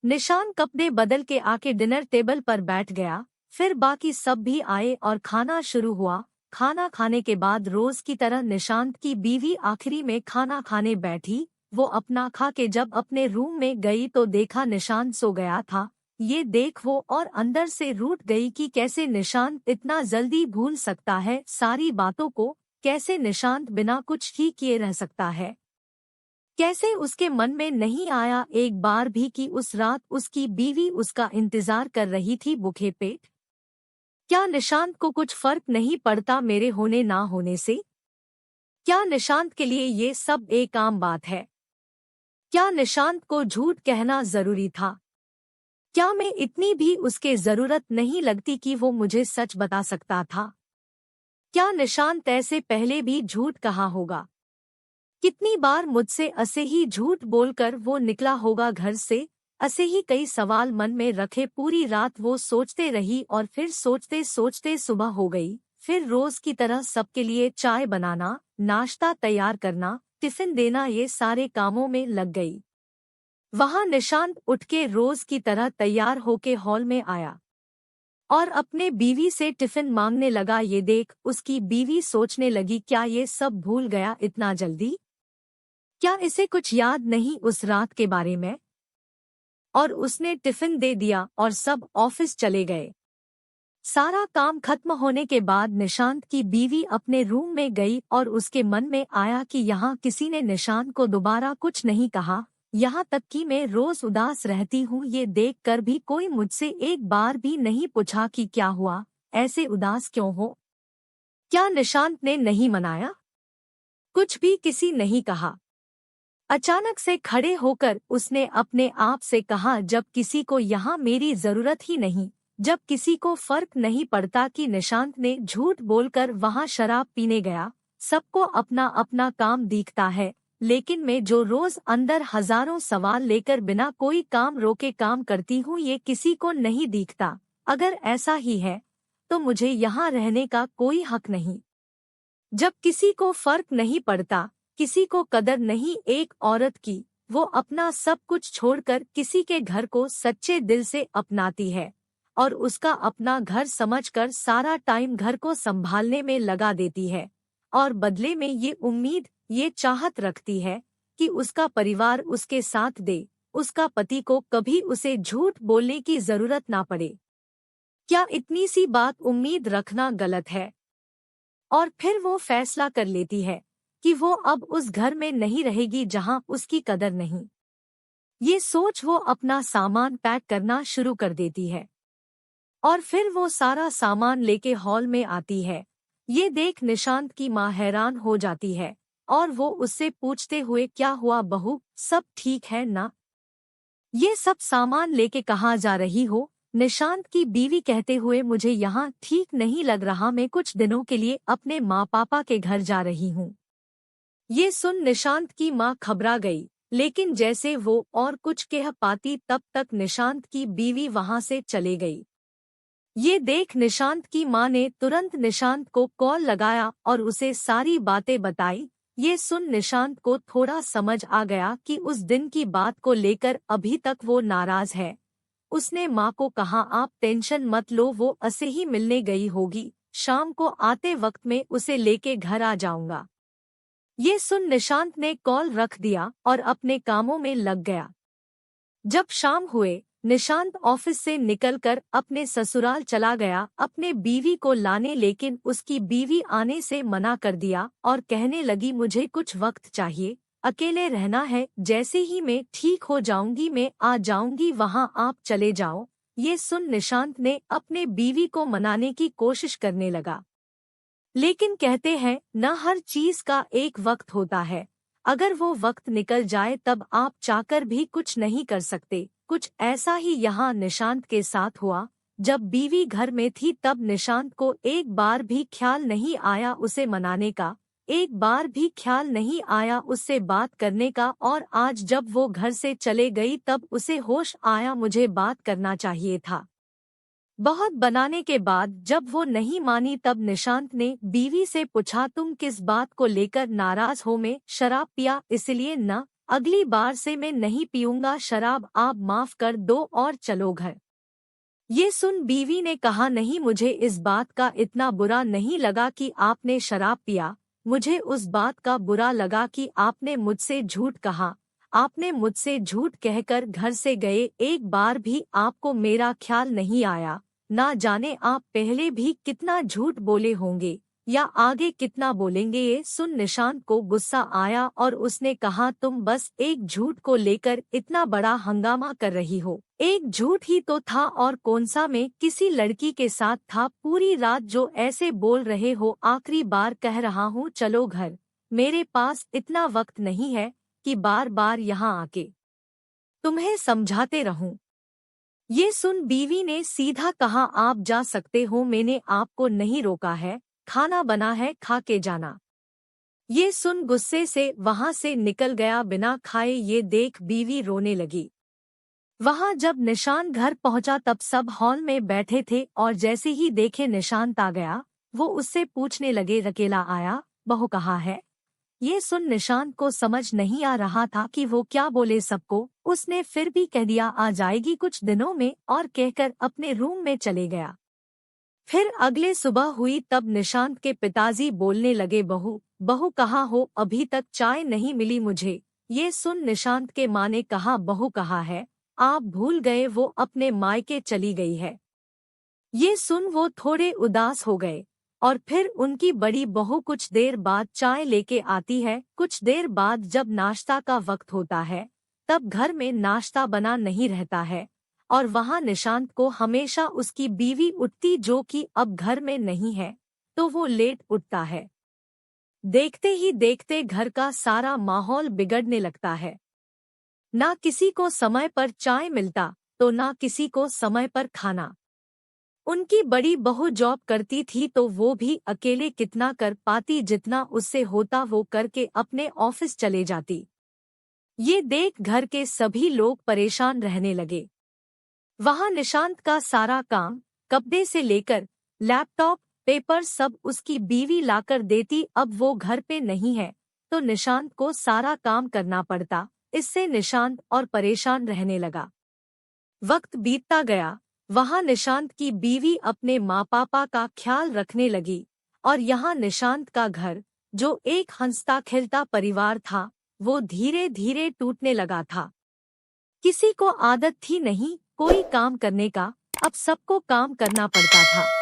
निशान कपड़े बदल के आके डिनर टेबल पर बैठ गया। फिर बाकी सब भी आए और खाना शुरू हुआ। खाना खाने के बाद रोज की तरह निशांत की बीवी आखिरी में खाना खाने बैठी। वो अपना खा के जब अपने रूम में गई तो देखा निशांत सो गया था। ये देख वो और अंदर से रूठ गई कि कैसे निशांत इतना जल्दी भूल सकता है सारी बातों को। कैसे निशांत बिना कुछ ही किए रह सकता है। कैसे उसके मन में नहीं आया एक बार भी कि उस रात उसकी बीवी उसका इंतजार कर रही थी भूखे पेट। क्या निशांत को कुछ फर्क नहीं पड़ता मेरे होने ना होने से? क्या निशांत के लिए ये सब एक आम बात है? क्या निशांत को झूठ कहना जरूरी था? क्या मैं इतनी भी उसके जरूरत नहीं लगती कि वो मुझे सच बता सकता था? क्या निशांत ऐसे पहले भी झूठ कहा होगा? कितनी बार मुझसे ऐसे ही झूठ बोलकर वो निकला होगा घर से? ऐसे ही कई सवाल मन में रखे पूरी रात वो सोचते रही और फिर सोचते सोचते सुबह हो गई। फिर रोज की तरह सबके लिए चाय बनाना, नाश्ता तैयार करना, टिफिन देना, ये सारे कामों में लग गई। वहां निशांत उठ के रोज की तरह तैयार होके हॉल में आया और अपने बीवी से टिफिन मांगने लगा। ये देख उसकी बीवी सोचने लगी क्या ये सब भूल गया इतना जल्दी? क्या इसे कुछ याद नहीं उस रात के बारे में? और उसने टिफिन दे दिया और सब ऑफिस चले गए। सारा काम खत्म होने के बाद निशांत की बीवी अपने रूम में गई और उसके मन में आया कि यहाँ किसी ने निशांत को दोबारा कुछ नहीं कहा। यहाँ तक कि मैं रोज उदास रहती हूँ ये देखकर भी कोई मुझसे एक बार भी नहीं पूछा कि क्या हुआ, ऐसे उदास क्यों हो? क्या निशांत ने नहीं मनाया? कुछ भी किसी नहीं कहा। अचानक से खड़े होकर उसने अपने आप से कहा जब किसी को यहाँ मेरी जरूरत ही नहीं, जब किसी को फर्क नहीं पड़ता कि निशांत ने झूठ बोलकर वहाँ शराब पीने गया, सबको अपना अपना काम दिखता है, लेकिन मैं जो रोज अंदर हजारों सवाल लेकर बिना कोई काम रोके काम करती हूँ ये किसी को नहीं दिखता। अगर ऐसा ही है तो मुझे यहाँ रहने का कोई हक नहीं। जब किसी को फर्क नहीं पड़ता, किसी को कदर नहीं एक औरत की, वो अपना सब कुछ छोड़कर किसी के घर को सच्चे दिल से अपनाती है और उसका अपना घर समझकर सारा टाइम घर को संभालने में लगा देती है और बदले में ये उम्मीद ये चाहत रखती है कि उसका परिवार उसके साथ दे, उसका पति को कभी उसे झूठ बोलने की जरूरत ना पड़े। क्या इतनी सी बात उम्मीद रखना गलत है? और फिर वो फैसला कर लेती है कि वो अब उस घर में नहीं रहेगी जहां उसकी कदर नहीं। ये सोच वो अपना सामान पैक करना शुरू कर देती है और फिर वो सारा सामान लेके हॉल में आती है। ये देख निशांत की माँ हैरान हो जाती है और वो उससे पूछते हुए क्या हुआ बहू, सब ठीक है ना? ये सब सामान लेके कहाँ जा रही हो? निशांत की बीवी कहते हुए मुझे यहाँ ठीक नहीं लग रहा, मैं कुछ दिनों के लिए अपने माँ पापा के घर जा रही हूँ। ये सुन निशांत की माँ घबरा गई, लेकिन जैसे वो और कुछ कह पाती तब तक निशांत की बीवी वहां से चले गई। ये देख निशांत की माँ ने तुरंत निशांत को कॉल लगाया और उसे सारी बातें बताई। ये सुन निशांत को थोड़ा समझ आ गया कि उस दिन की बात को लेकर अभी तक वो नाराज है। उसने माँ को कहा आप टेंशन मत लो, वो ऐसे ही मिलने गई होगी, शाम को आते वक्त में उसे लेके घर आ जाऊंगा। ये सुन निशांत ने कॉल रख दिया और अपने कामों में लग गया। जब शाम हुए निशांत ऑफिस से निकलकर अपने ससुराल चला गया अपने बीवी को लाने, लेकिन उसकी बीवी आने से मना कर दिया और कहने लगी मुझे कुछ वक्त चाहिए, अकेले रहना है, जैसे ही मैं ठीक हो जाऊंगी मैं आ जाऊंगी वहां, आप चले जाओ। ये सुन निशांत ने अपने बीवी को मनाने की कोशिश करने लगा, लेकिन कहते हैं न हर चीज का एक वक्त होता है, अगर वो वक्त निकल जाए तब आप चाहकर भी कुछ नहीं कर सकते। कुछ ऐसा ही यहाँ निशांत के साथ हुआ। जब बीवी घर में थी तब निशांत को एक बार भी ख्याल नहीं आया उसे मनाने का, एक बार भी ख्याल नहीं आया उससे बात करने का, और आज जब वो घर से चले गई तब उसे होश आया मुझे बात करना चाहिए था। बहुत बनाने के बाद जब वो नहीं मानी तब निशांत ने बीवी से पूछा तुम किस बात को लेकर नाराज हो? मैं शराब पिया इसलिए न, अगली बार से मैं नहीं पीऊंगा शराब, आप माफ कर दो और चलो घर। ये सुन बीवी ने कहा, नहीं, मुझे इस बात का इतना बुरा नहीं लगा कि आपने शराब पिया, मुझे उस बात का बुरा लगा कि आपने मुझसे झूठ कहा। आपने मुझसे झूठ कहकर घर से गए, एक बार भी आपको मेरा ख्याल नहीं आया। ना जाने आप पहले भी कितना झूठ बोले होंगे या आगे कितना बोलेंगे। ये सुन निशांत को गुस्सा आया और उसने कहा, तुम बस एक झूठ को लेकर इतना बड़ा हंगामा कर रही हो। एक झूठ ही तो था और कौन सा, मैं किसी लड़की के साथ था। पूरी रात जो ऐसे बोल रहे हो, आखिरी बार कह रहा हूँ चलो घर। मेरे पास इतना वक्त नहीं है कि बार बार यहाँ आके तुम्हें समझाते रहूं। ये सुन बीवी ने सीधा कहा, आप जा सकते हो, मैंने आपको नहीं रोका है, खाना बना है, खा के जाना। ये सुन गुस्से से वहां से निकल गया बिना खाए। ये देख बीवी रोने लगी। वहां जब निशांत घर पहुंचा तब सब हॉल में बैठे थे और जैसे ही देखे निशांत आ गया, वो उससे पूछने लगे, अकेला आया, बहू कहाँ है? ये सुन निशांत को समझ नहीं आ रहा था कि वो क्या बोले सबको। उसने फिर भी कह दिया, आ जाएगी कुछ दिनों में, और कहकर अपने रूम में चले गया। फिर अगले सुबह हुई तब निशांत के पिताजी बोलने लगे, बहू बहू कहाँ हो, अभी तक चाय नहीं मिली मुझे। ये सुन निशांत के माँ ने कहा, बहू कहाँ है? आप भूल गए, वो अपने मायके चली गई है। ये सुन वो थोड़े उदास हो गए और फिर उनकी बड़ी बहू कुछ देर बाद चाय लेके आती है। कुछ देर बाद जब नाश्ता का वक्त होता है तब घर में नाश्ता बना नहीं रहता है और वहां निशांत को हमेशा उसकी बीवी उठती, जो कि अब घर में नहीं है, तो वो लेट उठता है। देखते ही देखते घर का सारा माहौल बिगड़ने लगता है। ना किसी को समय पर चाय मिलता तो ना किसी को समय पर खाना। उनकी बड़ी बहू जॉब करती थी तो वो भी अकेले कितना कर पाती, जितना उससे होता वो करके अपने ऑफिस चले जाती। ये देख घर के सभी लोग परेशान रहने लगे। वहां निशांत का सारा काम, कपड़े से लेकर लैपटॉप, पेपर सब उसकी बीवी लाकर देती। अब वो घर पे नहीं है तो निशांत को सारा काम करना पड़ता। इससे निशांत और परेशान रहने लगा। वक्त बीतता गया। वहां निशांत की बीवी अपने माँ पापा का ख्याल रखने लगी और यहाँ निशांत का घर, जो एक हंसता खेलता परिवार था, वो धीरे धीरे टूटने लगा था। किसी को आदत थी नहीं कोई काम करने का, अब सबको काम करना पड़ता था।